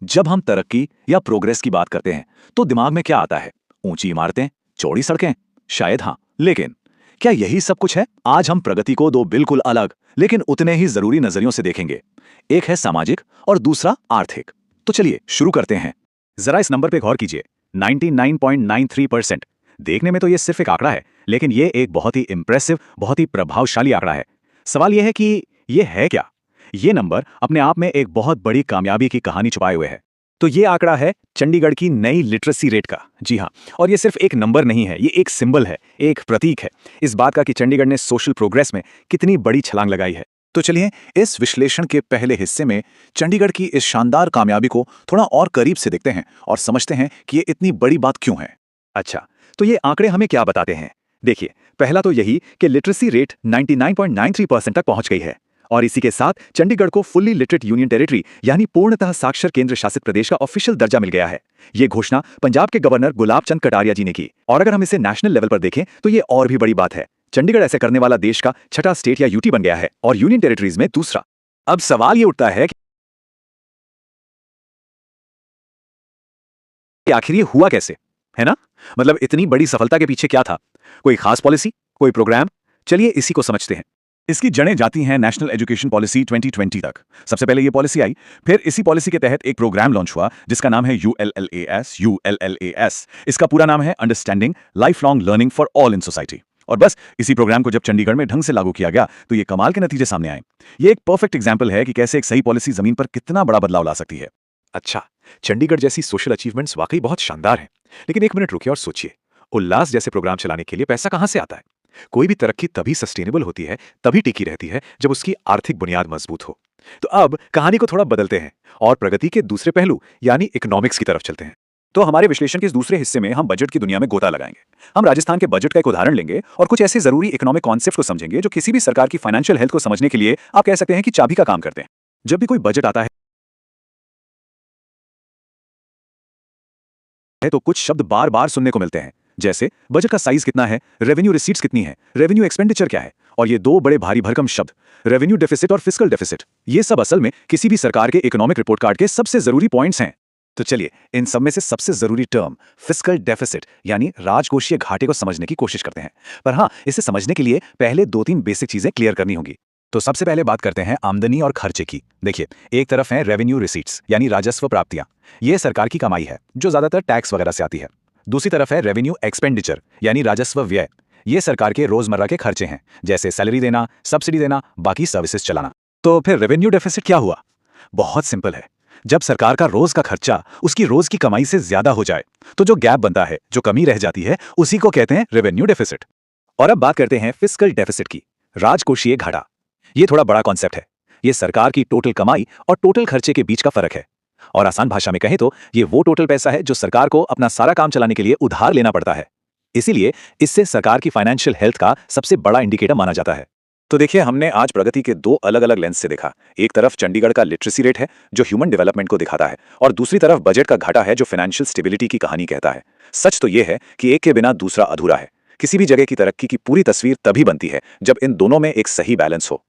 जब हम तरक्की या प्रोग्रेस की बात करते हैं तो दिमाग में क्या आता है? ऊंची इमारतें, चौड़ी सड़कें? शायद हाँ, लेकिन क्या यही सब कुछ है? आज हम प्रगति को दो बिल्कुल अलग लेकिन उतने ही जरूरी नजरियों से देखेंगे। एक है सामाजिक और दूसरा आर्थिक। तो चलिए शुरू करते हैं। जरा इस नंबर पे गौर कीजिए, 99.93%। देखने में तो ये सिर्फ एक आंकड़ा है, लेकिन ये एक बहुत ही इंप्रेसिव, बहुत ही प्रभावशाली आंकड़ा है। सवाल यह है कि ये है क्या? ये नंबर अपने आप में एक बहुत बड़ी कामयाबी की कहानी छुपाए हुए है। तो ये आंकड़ा है चंडीगढ़ की नई लिटरेसी रेट का। जी हाँ, और ये सिर्फ एक नंबर नहीं है, ये एक सिंबल है, एक प्रतीक है इस बात का कि चंडीगढ़ ने सोशल प्रोग्रेस में कितनी बड़ी छलांग लगाई है। तो चलिए इस विश्लेषण के पहले हिस्से में चंडीगढ़ की इस शानदार कामयाबी को थोड़ा और करीब से देखते हैं और समझते हैं कि ये इतनी बड़ी बात क्यों है। अच्छा, तो ये आंकड़े हमें क्या बताते हैं? देखिए, पहला तो यही कि लिटरेसी रेट 99.93% तक पहुंच गई है और इसी के साथ चंडीगढ़ को फुल्ली लिटरेट यूनियन टेरिटरी यानी पूर्णतः साक्षर केंद्र शासित प्रदेश का ऑफिशियल दर्जा मिल गया है। ये घोषणा पंजाब के गवर्नर गुलाब चंद कटारिया जी ने की। और अगर हम इसे नेशनल लेवल पर देखें तो ये और भी बड़ी बात है। चंडीगढ़ ऐसे करने वाला देश का छठा स्टेट या यूटी बन गया है और यूनियन टेरिटरीज में दूसरा। अब सवाल ये उठता है कि आखिर ये हुआ कैसे, है ना? मतलब इतनी बड़ी सफलता के पीछे क्या था? कोई खास पॉलिसी, कोई प्रोग्राम? चलिए इसी को समझते हैं। इसकी जड़ें जाती हैं नेशनल एजुकेशन पॉलिसी 2020 तक। सबसे पहले ये पॉलिसी आई, फिर इसी पॉलिसी के तहत एक प्रोग्राम लॉन्च हुआ जिसका नाम है यूएलएलएएस। इसका पूरा नाम है understanding life long learning for all in society. और बस इसी प्रोग्राम को जब चंडीगढ़ में ढंग से लागू किया गया तो ये कमाल के नतीजे सामने आए। ये एक परफेक्ट एग्जाम्पल है कि कैसे एक सही पॉलिसी जमीन पर कितना बड़ा बदलाव ला सकती है। अच्छा, चंडीगढ़ जैसी सोशल अचीवमेंट्स वाकई बहुत शानदार हैं, लेकिन एक मिनट रुकिए और सोचिए, उल्लास जैसे प्रोग्राम चलाने के लिए पैसा कहां से आता है? कोई भी तरक्की तभी सस्टेनेबल होती है, तभी टिकी रहती है जब उसकी आर्थिक बुनियाद मजबूत हो। तो अब कहानी को थोड़ा बदलते हैं और प्रगति के दूसरे पहलू यानी इकोनॉमिक्स की तरफ चलते हैं। तो हमारे विश्लेषण के इस दूसरे हिस्से में हम बजट की दुनिया में गोता लगाएंगे। हम राजस्थान के बजट का एक उदाहरण लेंगे और कुछ ऐसे जरूरी इकोनॉमिक कॉन्सेप्ट को समझेंगे जो किसी भी सरकार की फाइनेंशियल हेल्थ को समझने के लिए आप कह सकते हैं कि चाबी का काम करते हैं। जब भी कोई बजट आता है तो कुछ शब्द बार बार सुनने को मिलते हैं, जैसे बजट का साइज कितना है, रेवेन्यू रिसीट्स कितनी है, रेवेन्यू एक्सपेंडिचर क्या है, और ये दो बड़े भारी भरकम शब्द रेवेन्यू डेफिसिट और फिस्कल डेफिसिट। ये सब असल में किसी भी सरकार के इकोनॉमिक रिपोर्ट कार्ड के सबसे जरूरी पॉइंट्स हैं। तो चलिए इन सब में से सबसे जरूरी टर्म फिस्कल डेफिसिट यानी राजकोषीय घाटे को समझने की कोशिश करते हैं। पर हाँ, इसे समझने के लिए पहले दो तीन बेसिक चीजें क्लियर करनी होंगी। तो सबसे पहले बात करते हैं आमदनी और खर्चे की। देखिए, एक तरफ है रेवेन्यू रिसीट्स यानी राजस्व प्राप्तियां, ये सरकार की कमाई है जो ज्यादातर टैक्स वगैरह से आती है। दूसरी तरफ है रेवेन्यू एक्सपेंडिचर यानी राजस्व व्यय, ये सरकार के रोजमर्रा के खर्चे हैं, जैसे सैलरी देना, सब्सिडी देना, बाकी सर्विसेज चलाना। तो फिर रेवेन्यू डेफिसिट क्या हुआ? बहुत सिंपल है, जब सरकार का रोज का खर्चा उसकी रोज की कमाई से ज्यादा हो जाए तो जो गैप बनता है, जो कमी रह जाती है, उसी को कहते हैं रेवेन्यू डेफिसिट। और अब बात करते हैं फिस्कल डेफिसिट की, राजकोषीय घाटा। ये थोड़ा बड़ा कॉन्सेप्ट है। ये सरकार की टोटल कमाई और टोटल खर्चे के बीच का फर्क है। और आसान भाषा में कहें तो ये वो टोटल पैसा है जो सरकार को अपना सारा काम चलाने के लिए उधार लेना पड़ता है। इसीलिए इससे सरकार की फाइनेंशियल हेल्थ का सबसे बड़ा इंडिकेटर माना जाता है। तो देखिए, हमने आज प्रगति के दो अलग अलग लेंस से देखा। एक तरफ चंडीगढ़ का लिटरेसी रेट है जो ह्यूमन डेवलपमेंट को दिखाता है, और दूसरी तरफ बजट का घाटा है जो फाइनेंशियल स्टेबिलिटी की कहानी कहता है। सच तो यह है कि एक के बिना दूसरा अधूरा है। किसी भी जगह की तरक्की की पूरी तस्वीर तभी बनती है जब इन दोनों में एक सही बैलेंस हो।